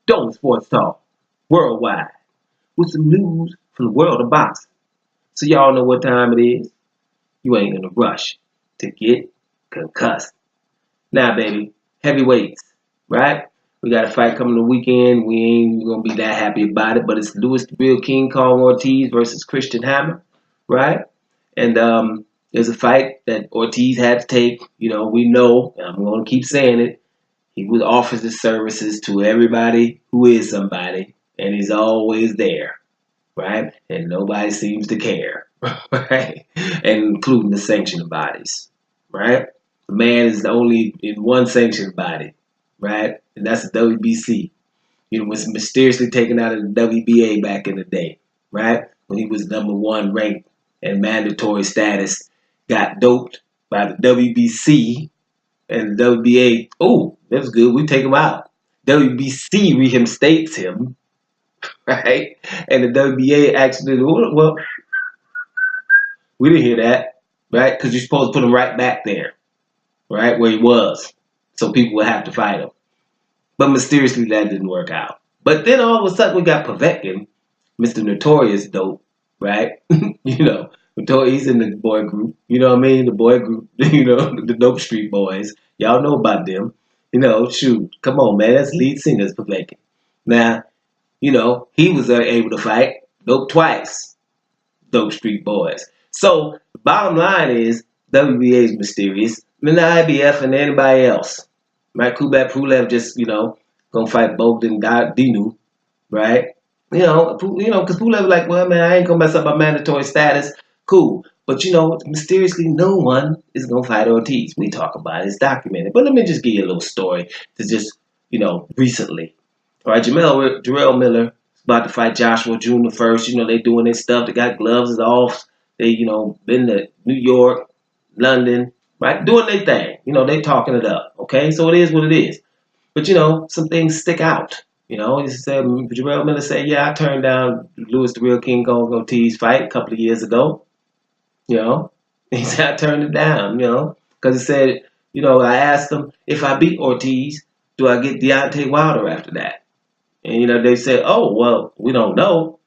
Dome Sports Talk, worldwide, with some news from the world of boxing. So y'all know what time it is. You ain't in a rush to get concussed. Now, baby, heavyweights, right? We got a fight coming the weekend. We ain't gonna be that happy about it, but it's Louis the Real King Kong Ortiz versus Christian Hammer, right? And there's a fight that Ortiz had to take. You know, we know, and I'm gonna keep saying it. He would offer his services to everybody who is somebody, and he's always there, right? And nobody seems to care, right? And including the sanctioned bodies, right? The man is only in one sanctioned body, right? And that's the WBC. You know, was mysteriously taken out of the WBA back in the day, right? When he was #1 ranked and mandatory status, got doped by the WBC and the WBA. Oh, that's good. We take him out. WBC reinstates him, right? And the WBA actually, well, we didn't hear that, right? Because you're supposed to put him right back there, right, where he was, so people would have to fight him. But mysteriously, that didn't work out. But then all of a sudden, we got Povetkin, Mr. Notorious Dope, right? You know, he's in the boy group. You know what I mean? The boy group, you know, the Dope Street Boys. Y'all know about them. You know, shoot, come on, man. That's lead singers Povetkin. Now, you know, he was able to fight Dope twice, Dope Street Boys. So, the bottom line is, WBA is mysterious. And the IBF and anybody else. Right? Kubrat Pulev just, you know, gonna fight Bogdan Dinu, right? Because Pulev like, well, man, I ain't gonna mess up my mandatory status. Cool. But, you know, mysteriously, no one is gonna fight Ortiz. We talk about it. It's documented. But let me just give you a little story to just, you know, recently. All right, Jarrell Miller is about to fight Joshua June the 1st. You know, they doing their stuff. They got gloves off. They, you know, been to New York, London, right? Doing their thing. You know, they talking it up. Okay? So it is what it is. But, you know, some things stick out. You know, he said, Jarrell Miller said, yeah, I turned down Louis the Real King Kong Ortiz fight a couple of years ago. You know, he said, I turned it down, you know, because he said, you know, I asked him, if I beat Ortiz, do I get Deontay Wilder after that? And, you know, they said, oh, well, we don't know.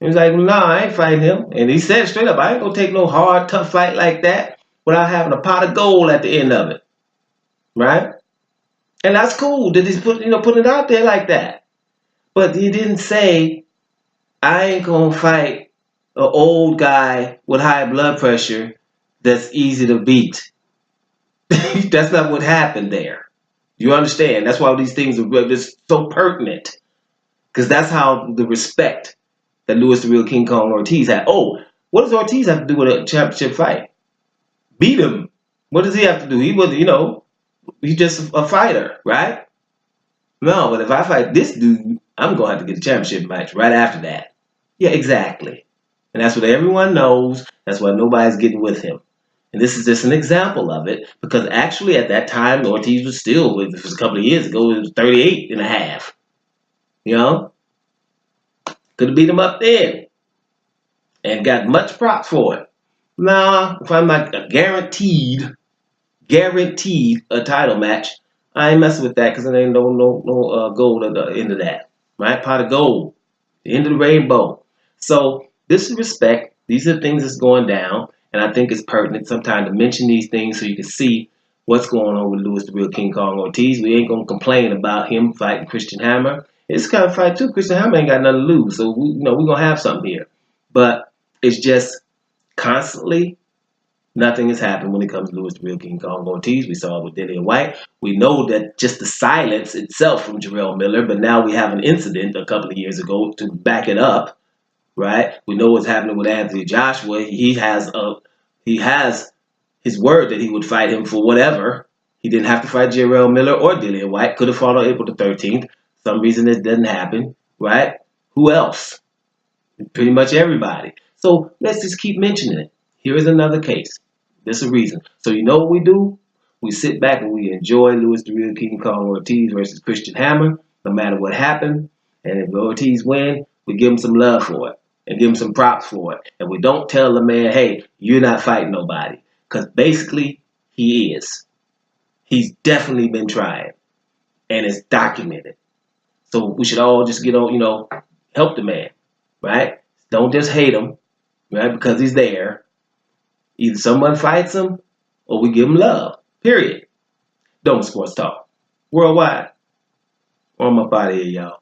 He was like, nah, I ain't fighting him. And he said straight up, I ain't going to take no hard, tough fight like that without having a pot of gold at the end of it. Right? And that's cool that he's put it out there like that. But he didn't say, I ain't going to fight an old guy with high blood pressure that's easy to beat. That's not what happened there. You understand? That's why these things are just so pertinent. Because that's how the respect that Louis the Real King Kong Ortiz had. Oh, what does Ortiz have to do with a championship fight? Beat him. What does he have to do? He was, you know, he's just a fighter, right? No, but if I fight this dude, I'm going to have to get a championship match right after that. Yeah, exactly. And that's what everyone knows. That's why nobody's getting with him. And this is just an example of it, because actually at that time, Ortiz was still, if it was a couple of years ago, it was 38 and a half. You know? Could have beat him up then. And got much props for it. Now, if I'm like a guaranteed a title match, I ain't messing with that because there ain't no gold at the end of that. Right? Pot of gold. The end of the rainbow. So, this is respect. These are things that's going down. And I think it's pertinent sometimes to mention these things so you can see what's going on with Louis the Real King Kong Ortiz. We ain't going to complain about him fighting Christian Hammer. It's kind of fight too. Christian Hammer ain't got nothing to lose. So, we're going to have something here. But it's just constantly nothing has happened when it comes to Louis the Real King Kong Ortiz. We saw it with Dillian White. We know that just the silence itself from Jarrell Miller, but now we have an incident a couple of years ago to back it up. Right? We know what's happening with Anthony Joshua. He has his word that he would fight him for whatever. He didn't have to fight Jarrell Miller or Dillian White. Could have fought on April the 13th. For some reason it didn't happen. Right? Who else? Pretty much everybody. So let's just keep mentioning it. Here is another case. There's a reason. So you know what we do? We sit back and we enjoy Louis the Real King Kong Ortiz versus Christian Hammer, no matter what happened. And if Ortiz win, we give him some love for it. And give him some props for it. And we don't tell the man, hey, you're not fighting nobody. Because basically, he is. He's definitely been trying. And it's documented. So we should all just get on, help the man, right? Don't just hate him, right? Because he's there. Either someone fights him or we give him love. Period. Don't Sports Talk. Worldwide. I'm up out of here, y'all.